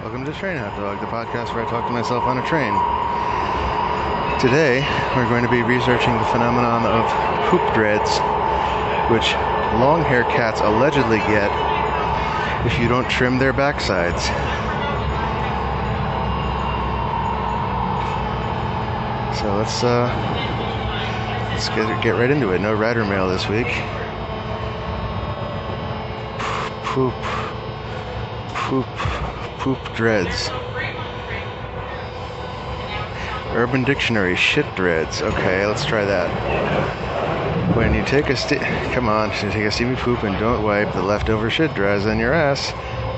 Welcome to Train Hot Dog, the podcast where I talk to myself on a train. Today, we're going to be researching the phenomenon of poop dreads, which long hair cats allegedly get if you don't trim their backsides. So let's get right into it. No rider mail this week. Poop dreads. Urban Dictionary, shit dreads. Okay, let's try that. When you take a steamy poop and don't wipe the leftover shit dries on your ass,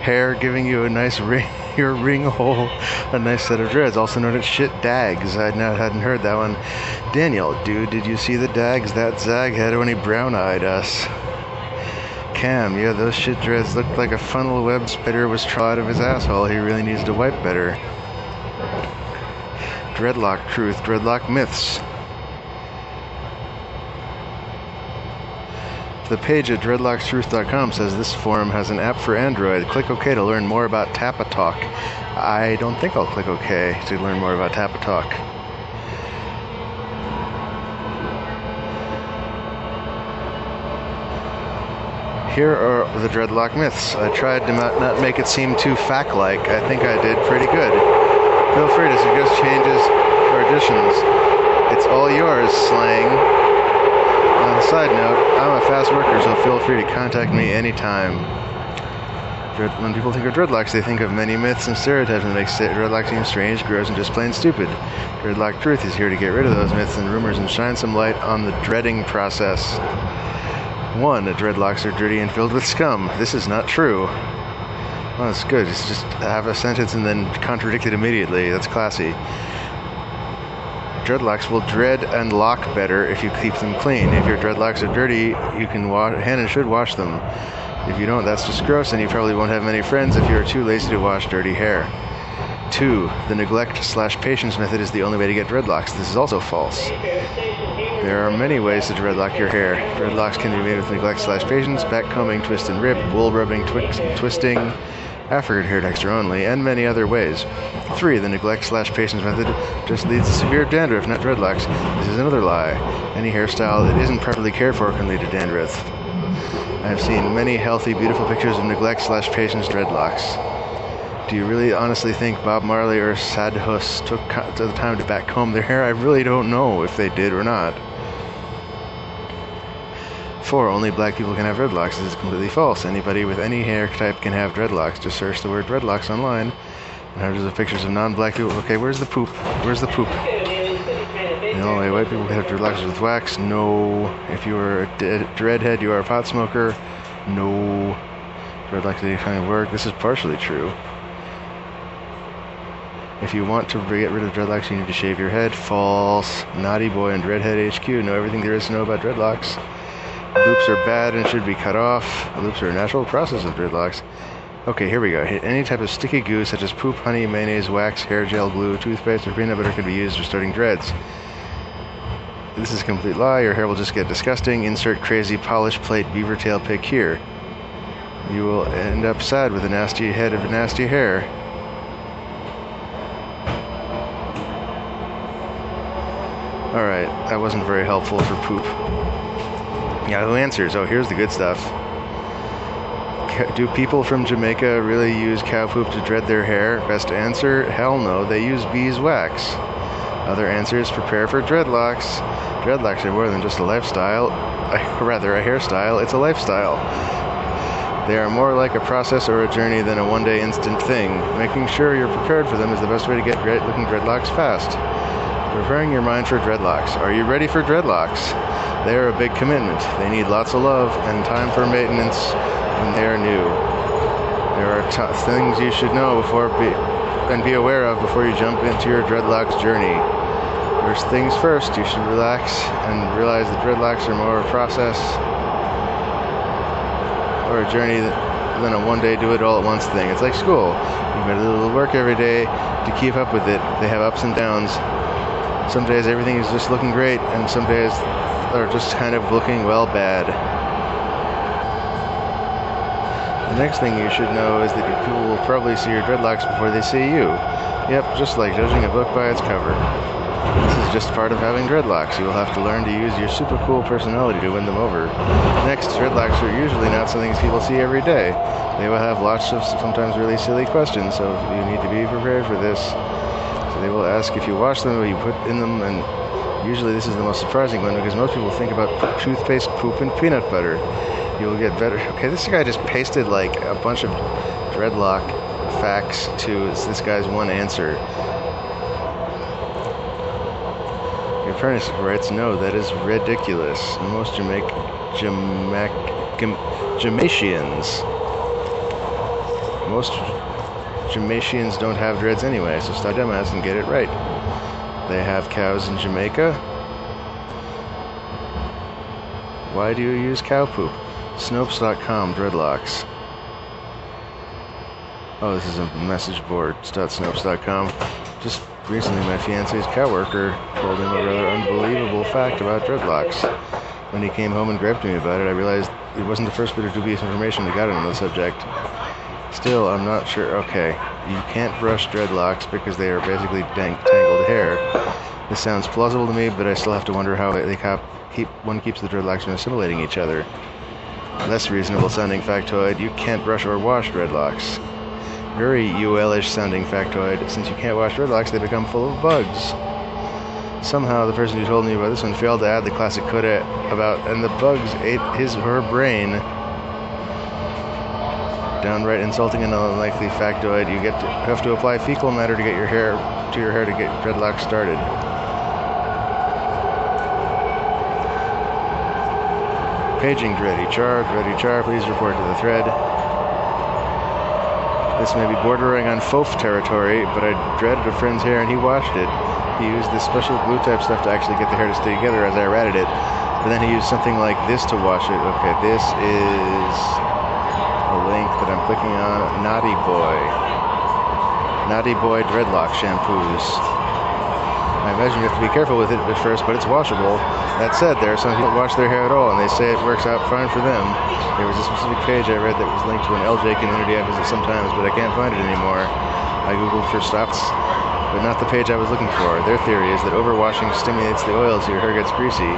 hair giving you a nice ring hole, a nice set of dreads, also known as shit dags. I hadn't heard that one. Daniel, dude, did you see the dags that Zag had when he brown-eyed us? Cam, yeah, those shit dreads looked like a funnel web spider was trying out of his asshole. He really needs to wipe better. Dreadlock truth, dreadlock myths. The page at dreadlockstruth.com says this forum has an app for Android. Click OK to learn more about Tapatalk. I don't think I'll click OK to learn more about Tapatalk. Here are the dreadlock myths. I tried to not make it seem too fact-like. I think I did pretty good. Feel free to suggest changes or additions. It's all yours, slang. On a side note, I'm a fast worker, so feel free to contact me anytime. When people think of dreadlocks, they think of many myths and stereotypes that make dreadlocks seem strange, gross, and just plain stupid. Dreadlock Truth is here to get rid of those myths and rumors and shine some light on the dreading process. 1. Dreadlocks are dirty and filled with scum. This is not true. Well, that's good. It's just have a sentence and then contradict it immediately. That's classy. Dreadlocks will dread and lock better if you keep them clean. If your dreadlocks are dirty, you can and should wash them. If you don't, that's just gross, and you probably won't have many friends if you're too lazy to wash dirty hair. 2. The neglect/patience method is the only way to get dreadlocks. This is also false. There are many ways to dreadlock your hair. Dreadlocks can be made with neglect/patience, backcombing, twist and rip, wool rubbing, twisting, African hair texture only, and many other ways. 3. The neglect/patience method just leads to severe dandruff, not dreadlocks. This is another lie. Any hairstyle that isn't properly cared for can lead to dandruff. I have seen many healthy, beautiful pictures of neglect/patience dreadlocks. Do you really honestly think Bob Marley or Sadhus took the time to backcomb their hair? I really don't know if they did or not. 4. Only black people can have dreadlocks. This is completely false. Anybody with any hair type can have dreadlocks. Just search the word dreadlocks online. And hundreds of pictures of non-black people. Okay, where's the poop? Where's the poop? The only way white people can have dreadlocks is with wax. No. If you are a dreadhead, you are a pot smoker. No. Dreadlocks need kind of work. This is partially true. If you want to get rid of dreadlocks, you need to shave your head. False. Naughty Boy and Dreadhead HQ know everything there is to know about dreadlocks. Loops are bad and should be cut off. Loops are a natural process of dreadlocks. Okay, here we go. Any type of sticky goo, such as poop, honey, mayonnaise, wax, hair gel, glue, toothpaste, or peanut butter, can be used for starting dreads. This is a complete lie. Your hair will just get disgusting. Insert crazy polish plate beaver tail pick here. You will end up sad with a nasty head of nasty hair. Alright, that wasn't very helpful for poop. Yahoo Answers. Oh, here's the good stuff. Do people from Jamaica really use cow poop to dread their hair? Best answer, hell no, they use beeswax. Other answers, prepare for dreadlocks. Dreadlocks are more than just a lifestyle, rather a hairstyle, it's a lifestyle. They are more like a process or a journey than a one-day instant thing. Making sure you're prepared for them is the best way to get great-looking dreadlocks fast. Preparing your mind for dreadlocks. Are you ready for dreadlocks? They are a big commitment. They need lots of love and time for maintenance when they are new. There are things you should know and be aware of before you jump into your dreadlocks journey. First things first, you should relax and realize that dreadlocks are more a process or a journey than a one-day do-it-all-at-once thing. It's like school. You got to do a little work every day to keep up with it. They have ups and downs. Some days everything is just looking great, and some days are just kind of looking, well, bad. The next thing you should know is that people will probably see your dreadlocks before they see you. Yep, just like judging a book by its cover. This is just part of having dreadlocks. You will have to learn to use your super cool personality to win them over. Next, dreadlocks are usually not something people see every day. They will have lots of sometimes really silly questions, so you need to be prepared for this. So they will ask if you wash them or you put in them, and usually this is the most surprising one because most people think about toothpaste, poop, and peanut butter. You will get better. Okay, this guy just pasted like a bunch of dreadlock facts to this guy's one answer. The apprentice writes, no, that is ridiculous. Most Most Jamaican don't have dreads anyway, so stop dumbass and get it right. They have cows in Jamaica. Why do you use cow poop? Snopes.com dreadlocks. Oh, this is a message board. Snopes.com. Just recently, my fiance's coworker told him a rather unbelievable fact about dreadlocks. When he came home and griped me about it, I realized it wasn't the first bit of dubious information he got on the subject. Still, I'm not sure. Okay, you can't brush dreadlocks because they are basically tangled hair. This sounds plausible to me, but I still have to wonder how one keeps the dreadlocks from assimilating each other. Less reasonable sounding factoid, you can't brush or wash dreadlocks. Very UL-ish sounding factoid, since you can't wash dreadlocks, they become full of bugs. Somehow the person who told me about this one failed to add the classic coda about, and the bugs ate his or her brain. Downright insulting and unlikely factoid, you have to apply fecal matter to get your hair to get dreadlocks started. Paging Dready Char, please report to the thread. This may be bordering on faux territory, but I dreaded a friend's hair and he washed it. He used this special glue type stuff to actually get the hair to stay together as I ratted it. But then he used something like this to wash it. Okay, this is a link that I'm clicking on. Naughty Boy dreadlock shampoos. I imagine you have to be careful with it at first, but it's washable. That said, there are some people who wash their hair at all, and they say it works out fine for them. There was a specific page I read that was linked to an LJ community I visit sometimes, but I can't find it anymore. I googled for stops, but not the page I was looking for. Their theory is that overwashing stimulates the oil so your hair gets greasy.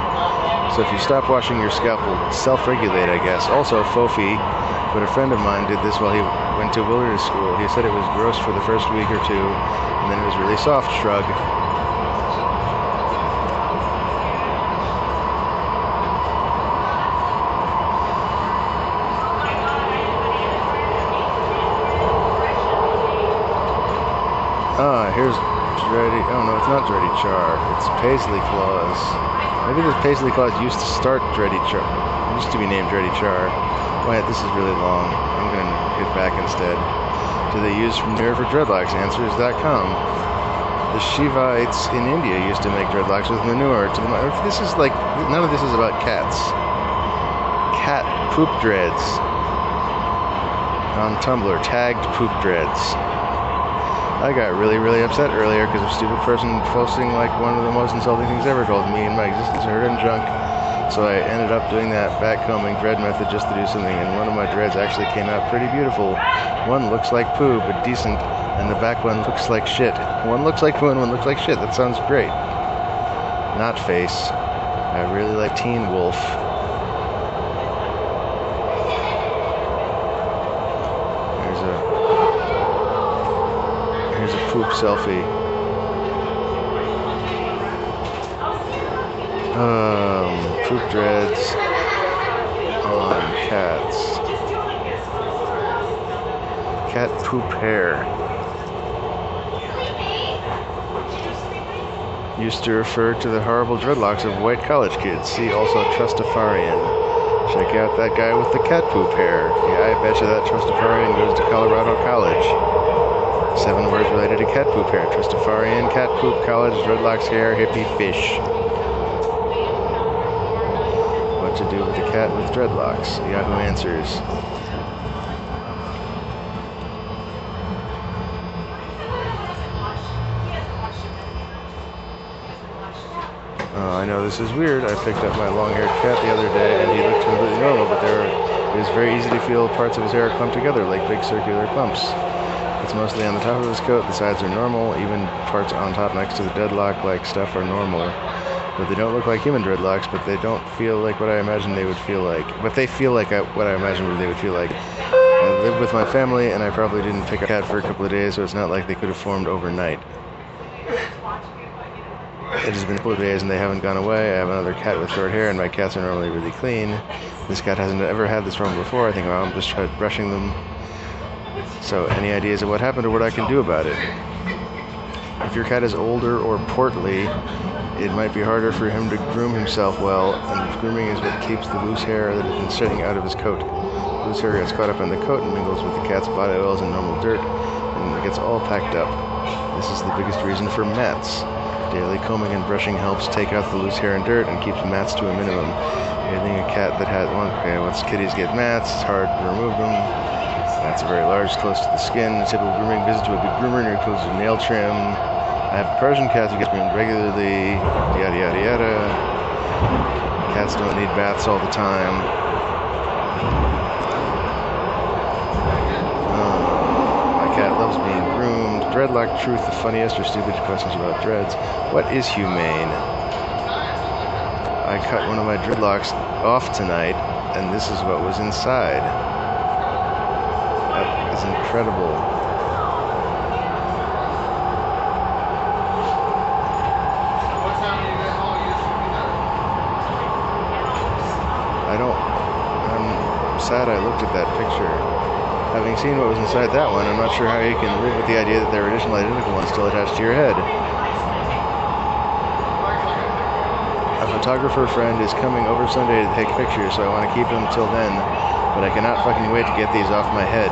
So if you stop washing, your scalp will self-regulate, I guess. Also, Fofi, but a friend of mine did this while he went to wilderness school. He said it was gross for the first week or two, and then it was really soft. Shrug. Here's Dready. Oh no, it's not Dready Char. It's Paisley Claus. Maybe the Paisley Claus used to start Dready Char. It used to be named Dready Char. Wait, this is really long. I'm gonna hit back instead. Do they use manure for dreadlocks? Answers.com. The Shivites in India used to make dreadlocks with manure. This is like, none of this is about cats. Cat poop dreads. On Tumblr, tagged poop dreads. I got really, really upset earlier because a stupid person posting like one of the most insulting things ever called me in my existence hurt and junk. So I ended up doing that backcombing dread method just to do something, and one of my dreads actually came out pretty beautiful. One looks like poo, but decent, and the back one looks like shit. One looks like poo and one looks like shit. That sounds great. Not face. I really like Teen Wolf. Here's a poop selfie. Poop dreads on cats. Cat poop hair. Used to refer to the horrible dreadlocks of white college kids. See also Trustafarian. Check out that guy with the cat poop hair. Yeah, I bet you that Trustafarian goes to Colorado College. 7 words related to cat poop hair. Trustafarian, cat poop, college, dreadlocks, hair, hippie, fish. What to do with a cat with dreadlocks? Yahoo Answers. I know this is weird. I picked up my long-haired cat the other day, and he looked completely normal, but there were It is very easy to feel parts of his hair clumped together like big circular clumps. It's mostly on the top of his coat. The sides are normal. Even parts on top next to the dreadlock-like stuff are normal. But they don't look like human dreadlocks, but they don't feel like what I imagined they would feel like. But they feel like what I imagined they would feel like. I live with my family, and I probably didn't pick a cat for a couple of days, so it's not like they could have formed overnight. It has been a couple of days and they haven't gone away. I have another cat with short hair, and my cats are normally really clean. This cat hasn't ever had this problem before. I think my mom just tried brushing them. So, any ideas of what happened or what I can do about it? If your cat is older or portly, it might be harder for him to groom himself well, and grooming is what keeps the loose hair that has been shedding out of his coat. Loose hair gets caught up in the coat and mingles with the cat's body oils and normal dirt, and it gets all packed up. This is the biggest reason for mats. Daily combing and brushing helps take out the loose hair and dirt and keeps mats to a minimum. Anything a cat that has once kitties get mats, it's hard to remove them. Mats are very large, close to the skin. A typical grooming visit to a big groomer includes a nail trim. I have Persian cats who get groomed regularly, yada yada yada. Cats don't need baths all the time. My cat loves being groomed. Dreadlock truth, the funniest or stupid questions about dreads. What is humane? I cut one of my dreadlocks off tonight, and this is what was inside. That is incredible. I'm sad I looked at that picture. Having seen what was inside that one, I'm not sure how you can live with the idea that there are additional identical ones still attached to your head. A photographer friend is coming over Sunday to take pictures, so I want to keep them till then, but I cannot fucking wait to get these off my head.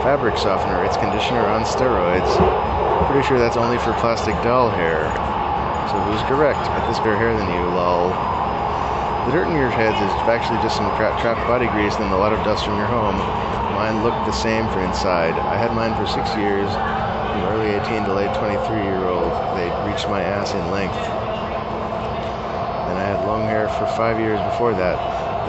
Fabric softener, it's conditioner on steroids. Pretty sure that's only for plastic doll hair. So who's correct? But this better hair than you, lol. The dirt in your heads is actually just some trapped body grease and a lot of dust from your home. Mine looked the same from inside. I had mine for 6 years, from early 18 to late 23-year-old. They reached my ass in length. And I had long hair for 5 years before that.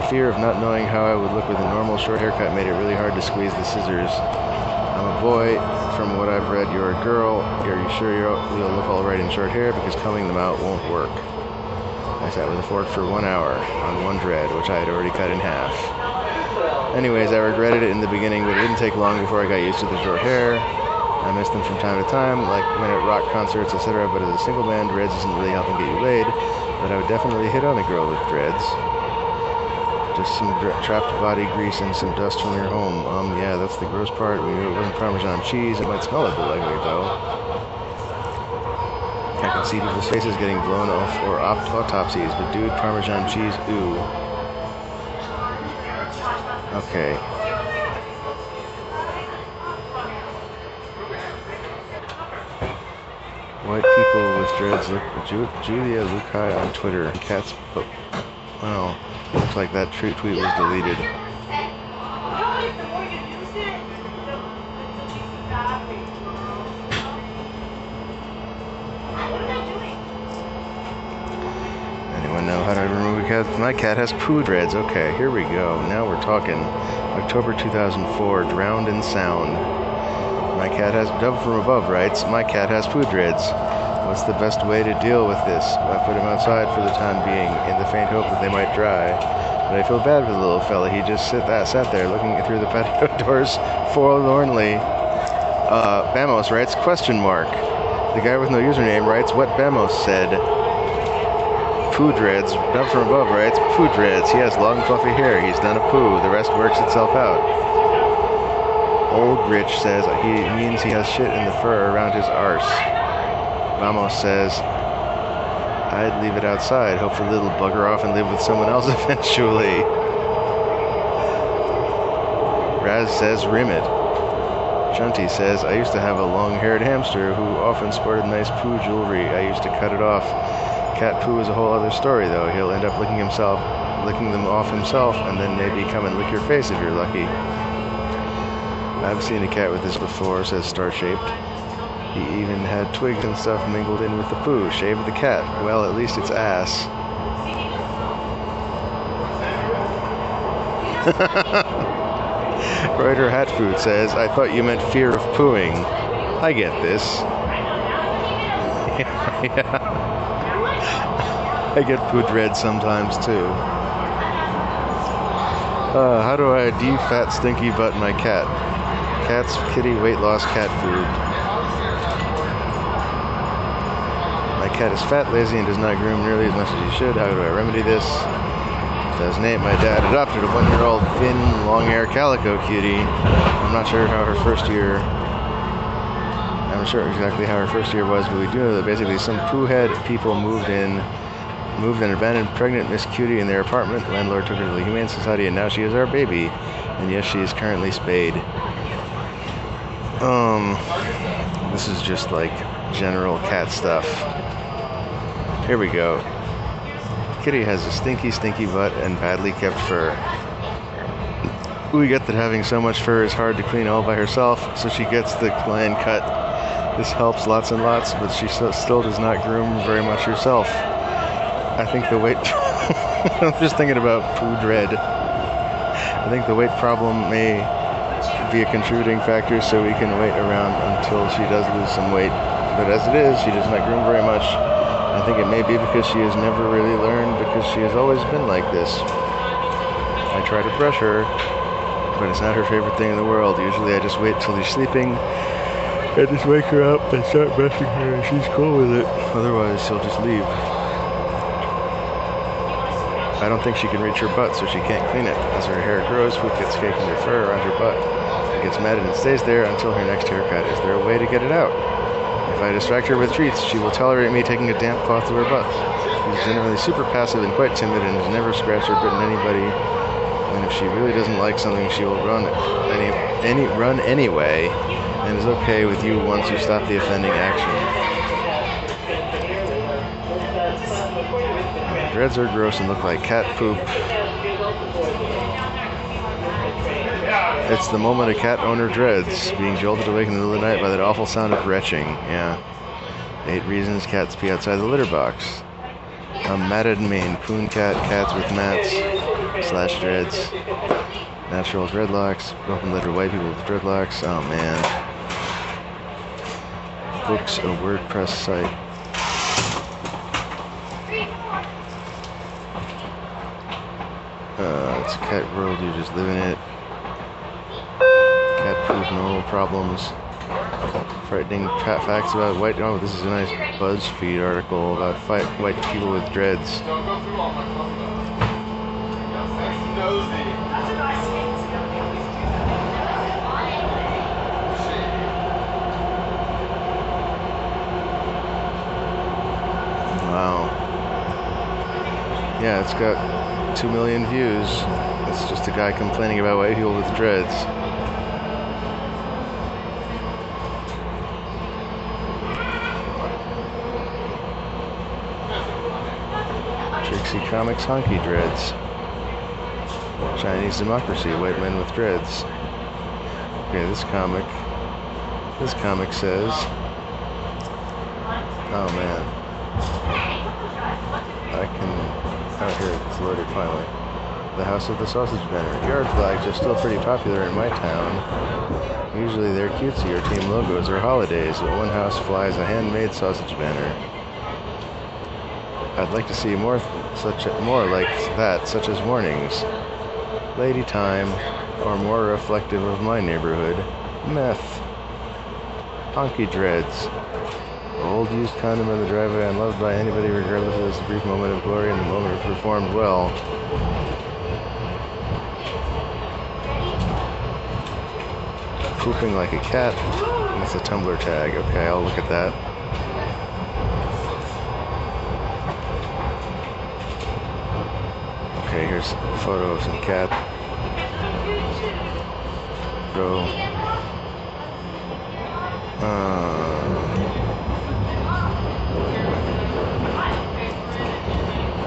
The fear of not knowing how I would look with a normal short haircut made it really hard to squeeze the scissors. I'm a boy. From what I've read, you're a girl. Are you sure you'll look all right in short hair? Because combing them out won't work. I sat with a fork for 1 hour on one dread, which I had already cut in half. Anyways, I regretted it in the beginning, but it didn't take long before I got used to the short hair. I miss them from time to time, like when at rock concerts, etc., but as a single man, dreads isn't really helping get you laid, but I would definitely hit on a girl with dreads. Just some trapped body grease and some dust from your home. Yeah, that's the gross part. We knew it wasn't Parmesan cheese. It might smell a bit like it, though. I can see people's faces getting blown off or autopsies, but dude, Parmesan cheese, ooh. Okay. White people with dreads look Julia Lukai on Twitter. Cats, but wow, looks like that tweet was deleted. Anyone know how to remove a cat? My cat has poo dreads. Okay, here we go. Now we're talking. October 2004, drowned in sound. My cat has, Dove from Above writes, my cat has poo dreads. What's the best way to deal with this? I put him outside for the time being, in the faint hope that they might dry. But I feel bad for the little fella. He just sat there looking through the patio doors forlornly. Bamos writes, question mark. The guy with no username writes, what Bamos said. Poo dreads. Dove from Above writes, poo dreads. He has long fluffy hair. He's done a poo. The rest works itself out. Old Rich says he means he has shit in the fur around his arse. Vamos says, I'd leave it outside. Hope the little bugger off and live with someone else eventually. Raz says, rim it. Chunty says, I used to have a long-haired hamster who often sported nice poo jewelry. I used to cut it off. Cat poo is a whole other story, though. He'll end up licking them off himself, and then maybe come and lick your face if you're lucky. I've seen a cat with this before, says Star-Shaped. He even had twigs and stuff mingled in with the poo. Shave the cat. Well, at least it's ass. Writer Hat Food says, I thought you meant fear of pooing. I get this. Yeah. I get poo dread sometimes too. How do I de-fat stinky butt my cat? Cat's kitty weight loss cat food. My cat is fat, lazy, and does not groom nearly as much as he should. How do I remedy this? 2008, my dad adopted a 1-year-old thin, long-hair calico cutie. I'm not sure exactly how her first year was, but we do know that basically some poo-head people moved an abandoned pregnant Miss Cutie in their apartment. The landlord took her to the Humane Society, and now she is our baby. And yes, she is currently spayed. This is just like general cat stuff. Here we go. Kitty has a stinky, stinky butt and badly kept fur. We get that having so much fur is hard to clean all by herself, so she gets the gland cut. This helps lots and lots, but she still does not groom very much herself. I think the weight... I'm just thinking about poo dread. I think the weight problem may be a contributing factor, so we can wait around until she does lose some weight. But as it is, she does not groom very much. I think it may be because she has never really learned, because she has always been like this. I try to brush her, but it's not her favorite thing in the world. Usually I just wait till she's sleeping, and just wake her up and start brushing her, and she's cool with it. Otherwise, she'll just leave. I don't think she can reach her butt, so she can't clean it. As her hair grows, poop gets caked in her fur around her butt. It gets matted and stays there until her next haircut. Is there a way to get it out? If I distract her with treats, she will tolerate me taking a damp cloth to her butt. She's generally super passive and quite timid and has never scratched or bitten anybody. And if she really doesn't like something, she will run anyway, and is okay with you once you stop the offending action. Dreads are gross and look like cat poop. It's the moment a cat owner dreads, being jolted awake in the middle of the night by that awful sound of retching. Yeah. 8 reasons cats pee outside the litter box. A matted mane, poon cat, cats with mats/dreads, natural dreadlocks, broken litter, white people with dreadlocks. Oh man. Books, a WordPress site. It's a cat world, you just live in it. Cat poop, normal problems. Frightening facts about white... Oh, this is a nice BuzzFeed article about white people with dreads. Wow. Yeah, it's got 2 million views. It's just a guy complaining about white people with dreads. Trixie Comics Honky Dreads. Chinese Democracy, white men with dreads. Okay, this comic says, oh man, oh here, it's loaded finally. The House of the Sausage Banner. Yard flags are still pretty popular in my town. Usually they're cutesy or team logos or holidays, but one house flies a handmade sausage banner. I'd like to see more like that, such as warnings, lady time, or more reflective of my neighborhood, meth, honky dreads, old used condom in the driveway, unloved by anybody regardless of this brief moment of glory and the moment performed well. Pooping like a cat. That's a Tumblr tag. Okay, I'll look at that. Okay, here's a photo of some cat. Go.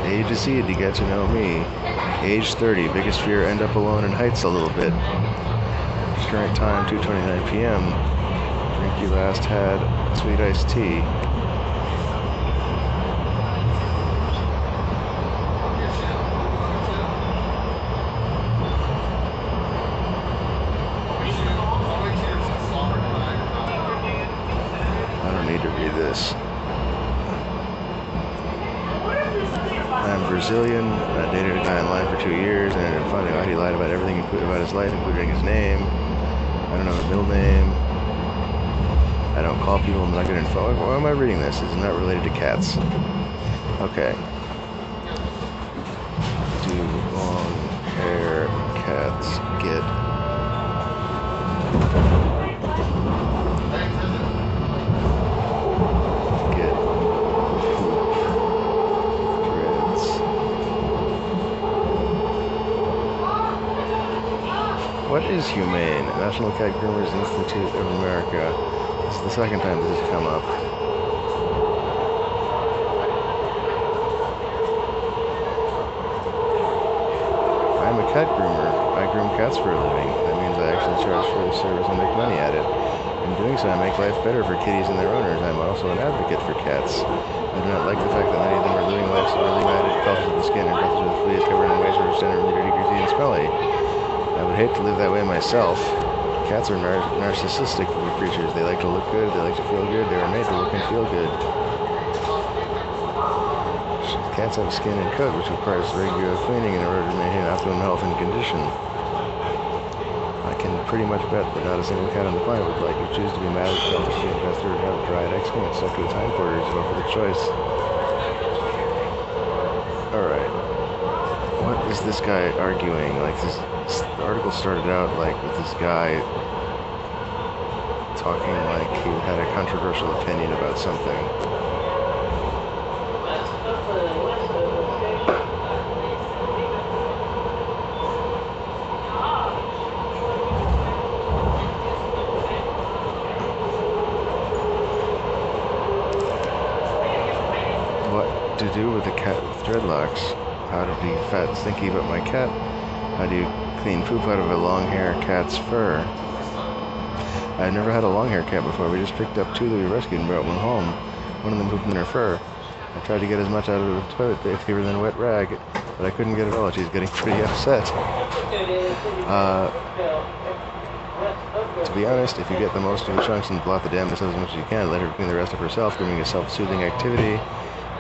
A to Z to get to know me. Age 30. Biggest fear, end up alone in heights a little bit. Current time, 2:29 p.m. Drink you last had, sweet iced tea. this. I'm Brazilian. I dated a guy online for 2 years and ended up finding out he lied about everything about his life, including his name. I don't know his middle name. I don't call people. I'm not good info. Why am I reading this? It's not related to cats. Okay. Do long hair cats get What is humane? National Cat Groomers Institute of America. This is the second time this has come up. I'm a cat groomer. I groom cats for a living. That means I actually charge for the service and make money at it. In doing so, I make life better for kitties and their owners. I'm also an advocate for cats. I do not like the fact that many of them are living lives really bad cultures of the skin and breaths of fleas covered in ways that are standard dirty, greasy, and smelly. I would hate to live that way myself. Cats are narcissistic creatures. They like to look good, they like to feel good, they were made to look and feel good. Cats have skin and coat, which requires regular cleaning in order to maintain optimum health and condition. I can pretty much bet that not a single cat on the planet would like to choose to be mad at self-esteem investor or have dried excrement stuck to its hindquarters, but for the choice. Alright. What is this guy arguing? Like, this article started out like with this guy talking like he had a controversial opinion about something. What to do with a cat with dreadlocks? How to be fat and stinky about my cat? How do you clean poop out of a long-haired cat's fur? I've never had a long-haired cat before. We just picked up 2 that we rescued and brought one home. One of them pooped in her fur. I tried to get as much out of the toilet paper than a wet rag, but I couldn't get it all. She's getting pretty upset. To be honest, if you get the most of the chunks and blot the damage as much as you can, let her clean the rest of herself. Grooming is a self-soothing activity,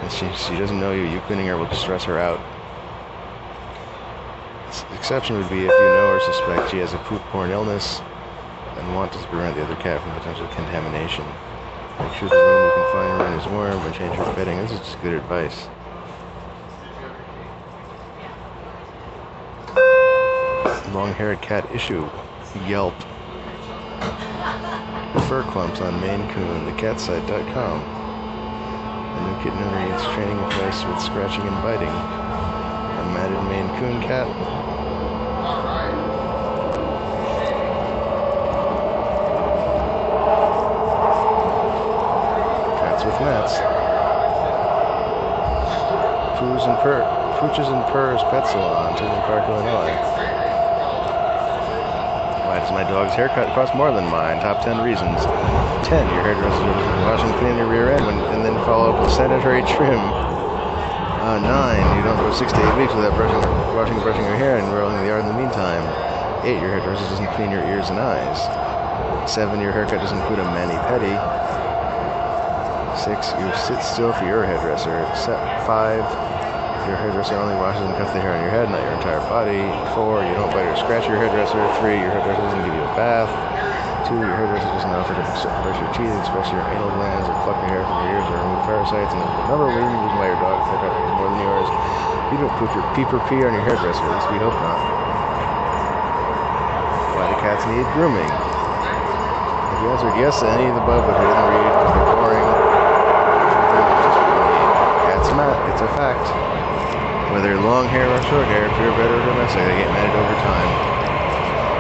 and she doesn't know you. You cleaning her will stress her out. The exception would be if you know or suspect she has a poop-borne illness and want to prevent the other cat from potential contamination. Make sure the room you can find her in is warm and change her bedding. This is just good advice. Long-haired cat issue. Yelp. Fur clumps on Maine Coon, thecatsite.com. A new kitten owner needs training advice with scratching and biting. A matted Maine Coon cat. Cats with mats. Pooches and Purrs Pet Salon, Tinley Park, Illinois. Why does my dog's haircut cost more than mine? Top 10 reasons. 10. Your hairdresser doesn't wash and clean your rear end and then follow up with sanitary trim. 9. You don't go 6 to 8 weeks without brushing your hair and rolling the yard in the meantime. 8. Your hairdresser doesn't clean your ears and eyes. 7. Your haircut doesn't include a mani-pedi. 6. You sit still for your hairdresser. 5. Your hairdresser only washes and cuts the hair on your head, not your entire body. 4. You don't bite or scratch your hairdresser. 3. Your hairdresser doesn't give you a bath. 2. Your hairdresser doesn't offer to brush your teeth, express your anal glands, or pluck your hair from your ears, or remove parasites. And there's a number of reasons why your dog's haircut is more than yours. You don't peep or pee on your hairdresser. At least we hope not. Why do cats need grooming? If you answered yes to any of the above, but you didn't read because they're boring, cats mat. It's a fact. Whether long hair or short hair, pure, bred, or domestic, they get matted over time.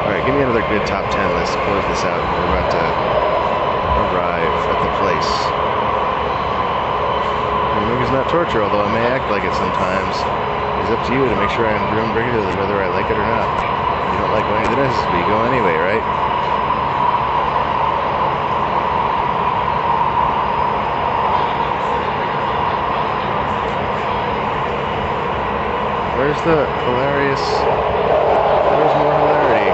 Alright, give me another good top 10 list to close this out. We're about to arrive at the place. Grooming is not torture, although it may act like it sometimes. It's up to you to make sure I'm groomed regularly, whether I like it or not. If you don't like going to the dentist, but you go anyway, right? Where's the hilarious? Where's more hilarity?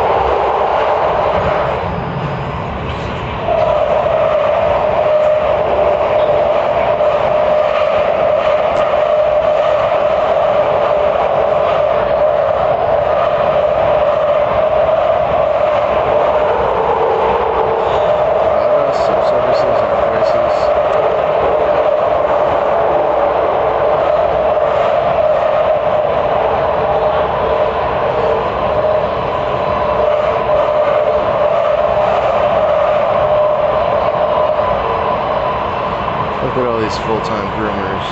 all these full-time groomers.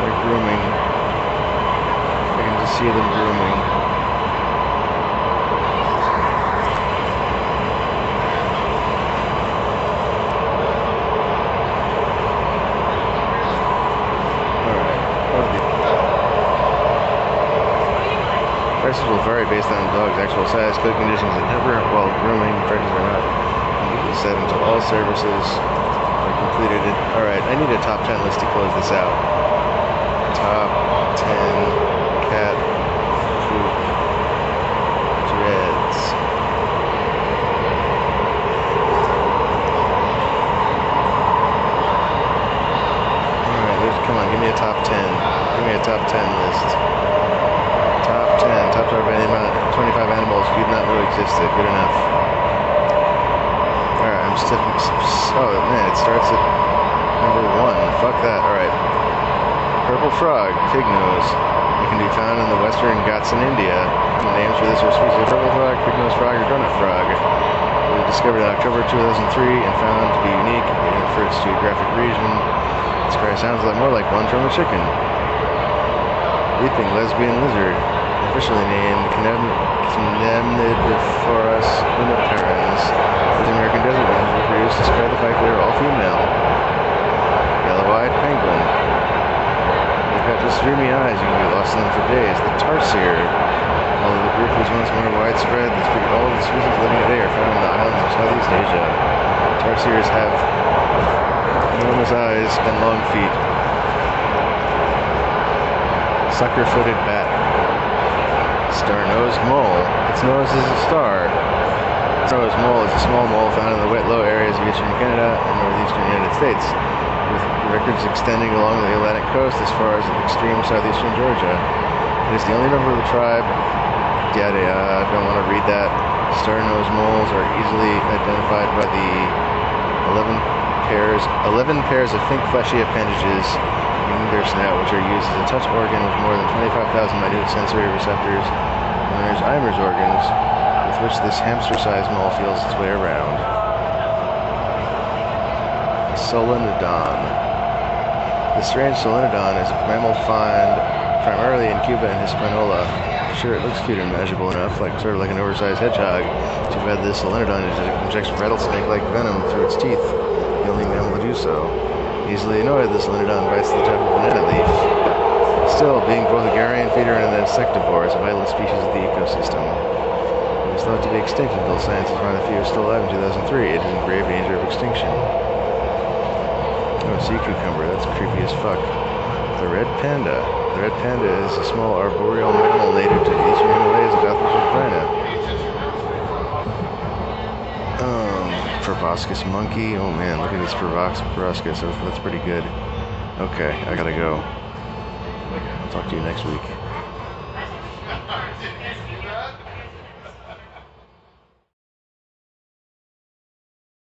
They're grooming. I can just see them grooming. Prices will vary based on the dog's actual size, coat conditions, and temper, while grooming prices are not completely set until all services are completed. Alright, I need a top 10 list to close this out. Top 10 cat poop dreads. Alright, come on, give me a top 10. Give me a top 10 list. Top 10, top 25 animals you did not know existed. Good enough. Alright, I'm still. Oh man, it starts at number 1. Fuck that. Alright. Purple frog, pig nose. It can be found in the western Ghats in India. The names for this are species of purple frog, pig nose frog, or donut frog. It was discovered in October 2003 and found to be unique for its geographic region. This cry sounds a lot more like one from a chicken. Leaping lesbian lizard, officially named Cnemnidiphorus uniparens. These American desert ones were produced despite the fact they are all female. Yellow-eyed penguin. They've got just dreamy eyes, you can be lost in them for days. The tarsier. Although the group was once more widespread, all of the species living today are found in the islands of Southeast Asia. Tarsiers have enormous eyes and long feet. Sucker-footed bat. Star-nosed mole. Its nose is a star. Star-nosed mole is a small mole found in the wet, low areas of eastern Canada and northeastern United States, with records extending along the Atlantic coast as far as extreme southeastern Georgia. It is the only member of the tribe. I don't want to read that. Star-nosed moles are easily identified by the 11 pairs of pink fleshy appendages in their snout, which are used as a touch organ with more than 25,000 minute sensory receptors, known as Eimer's organs, with which this hamster-sized mole feels its way around. Solenodon. The strange Solenodon is a mammal found primarily in Cuba and Hispaniola. Sure, it looks cute and manageable enough, sort of like an oversized hedgehog. Too bad this Solenodon injects rattlesnake-like venom through its teeth, the only mammal to do so. Easily annoyed, this Solenodon bites the top of a banana leaf. Still, being both a carrion feeder and an insectivore, is a vital species of the ecosystem. It is thought to be extinct until scientists found a few still alive in 2003. It is in grave danger of extinction. Oh, sea cucumber, that's creepy as fuck. The red panda. The red panda is a small arboreal mammal native to the eastern Himalayas and southwestern China. Proboscis monkey. Oh man, look at this proboscis. That's pretty good. Okay, I gotta go. I'll talk to you next week.